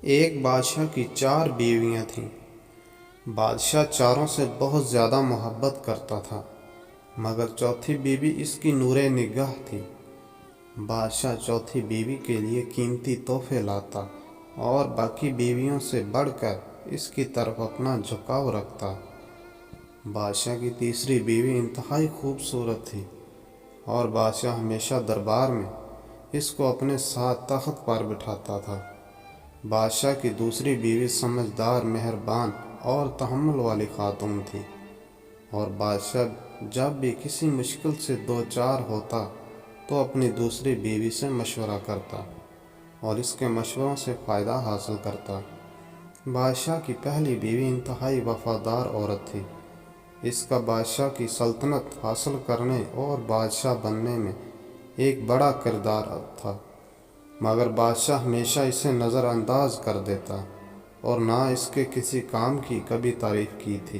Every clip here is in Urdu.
ایک بادشاہ کی 4 بیویاں تھیں۔ بادشاہ چاروں سے بہت زیادہ محبت کرتا تھا، مگر چوتھی بیوی اس کی نور نگاہ تھی۔ بادشاہ چوتھی بیوی کے لیے قیمتی تحفے لاتا اور باقی بیویوں سے بڑھ کر اس کی طرف اپنا جھکاؤ رکھتا۔ بادشاہ کی تیسری بیوی انتہائی خوبصورت تھی اور بادشاہ ہمیشہ دربار میں اس کو اپنے ساتھ تخت پر بٹھاتا تھا۔ بادشاہ کی دوسری بیوی سمجھدار، مہربان اور تحمل والی خاتون تھی، اور بادشاہ جب بھی کسی مشکل سے دوچار ہوتا تو اپنی دوسری بیوی سے مشورہ کرتا اور اس کے مشوروں سے فائدہ حاصل کرتا۔ بادشاہ کی پہلی بیوی انتہائی وفادار عورت تھی۔ اس کا بادشاہ کی سلطنت حاصل کرنے اور بادشاہ بننے میں ایک بڑا کردار تھا، مگر بادشاہ ہمیشہ اسے نظر انداز کر دیتا اور نہ اس کے کسی کام کی کبھی تعریف کی تھی۔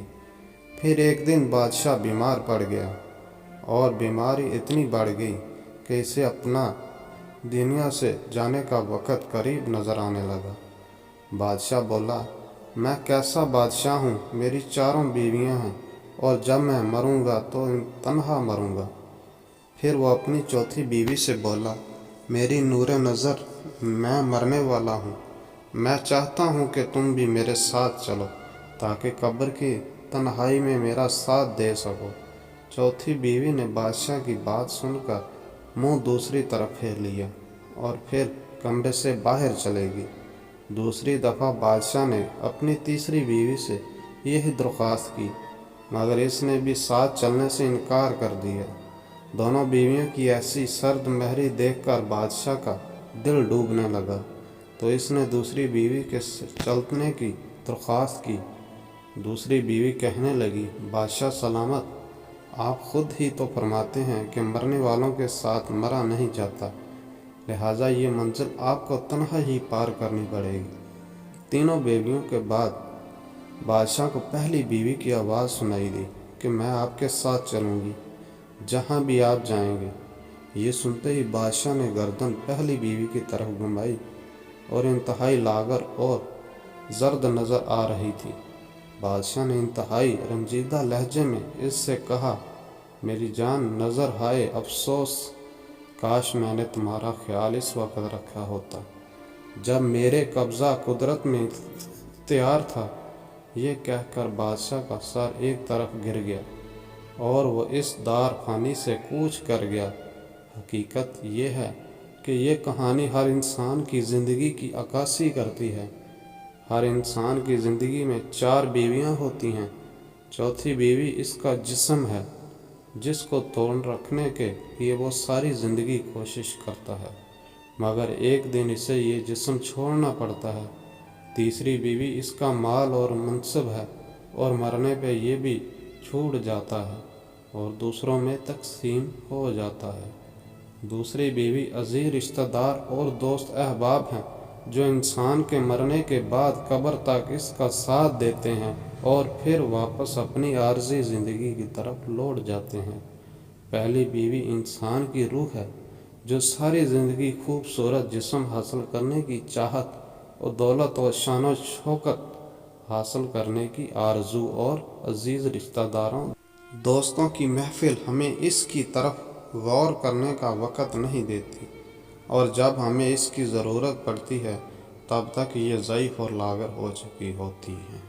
پھر ایک دن بادشاہ بیمار پڑ گیا اور بیماری اتنی بڑھ گئی کہ اسے اپنا دنیا سے جانے کا وقت قریب نظر آنے لگا۔ بادشاہ بولا، میں کیسا بادشاہ ہوں، میری 4 بیویاں ہیں اور جب میں مروں گا تو تنہا مروں گا۔ پھر وہ اپنی چوتھی بیوی سے بولا، میری نور نظر، میں مرنے والا ہوں، میں چاہتا ہوں کہ تم بھی میرے ساتھ چلو تاکہ قبر کی تنہائی میں میرا ساتھ دے سکو۔ چوتھی بیوی نے بادشاہ کی بات سن کر منہ دوسری طرف پھیر لیا اور پھر کمرے سے باہر چلے گی۔ دوسری دفعہ بادشاہ نے اپنی تیسری بیوی سے یہی درخواست کی، مگر اس نے بھی ساتھ چلنے سے انکار کر دیا۔ دونوں بیویوں کی ایسی سرد مہری دیکھ کر بادشاہ کا دل ڈوبنے لگا، تو اس نے دوسری بیوی کے چلنے کی درخواست کی۔ دوسری بیوی کہنے لگی، بادشاہ سلامت، آپ خود ہی تو فرماتے ہیں کہ مرنے والوں کے ساتھ مرا نہیں جاتا، لہٰذا یہ منزل آپ کو تنہا ہی پار کرنی پڑے گی۔ تینوں بیویوں کے بعد بادشاہ کو پہلی بیوی کی آواز سنائی دی کہ میں آپ کے ساتھ چلوں گی جہاں بھی آپ جائیں گے۔ یہ سنتے ہی بادشاہ نے گردن پہلی بیوی کی طرف گھمائی اور انتہائی لاغر اور زرد نظر آ رہی تھی۔ بادشاہ نے انتہائی رنجیدہ لہجے میں اس سے کہا، میری جان نظر، ہائے افسوس، کاش میں نے تمہارا خیال اس وقت رکھا ہوتا جب میرے قبضہ قدرت میں اختیار تھا۔ یہ کہہ کر بادشاہ کا سر ایک طرف گر گیا اور وہ اس دار فانی سے کوچ کر گیا۔ حقیقت یہ ہے کہ یہ کہانی ہر انسان کی زندگی کی عکاسی کرتی ہے۔ ہر انسان کی زندگی میں 4 بیویاں ہوتی ہیں۔ چوتھی بیوی اس کا جسم ہے جس کو توڑ رکھنے کے لیے وہ ساری زندگی کوشش کرتا ہے، مگر ایک دن اسے یہ جسم چھوڑنا پڑتا ہے۔ تیسری بیوی اس کا مال اور منصب ہے اور مرنے پہ یہ بھی چھوٹ جاتا ہے اور دوسروں میں تقسیم ہو جاتا ہے۔ دوسری بیوی عزیز رشتہ دار اور دوست احباب ہیں جو انسان کے مرنے کے بعد قبر تک اس کا ساتھ دیتے ہیں اور پھر واپس اپنی عارضی زندگی کی طرف لوٹ جاتے ہیں۔ پہلی بیوی انسان کی روح ہے جو ساری زندگی خوبصورت جسم حاصل کرنے کی چاہت اور دولت اور شان و شوکت حاصل کرنے کی آرزو اور عزیز رشتہ داروں دوستوں کی محفل ہمیں اس کی طرف غور کرنے کا وقت نہیں دیتی، اور جب ہمیں اس کی ضرورت پڑتی ہے تب تک یہ ضعیف اور لاغر ہو چکی ہوتی ہیں۔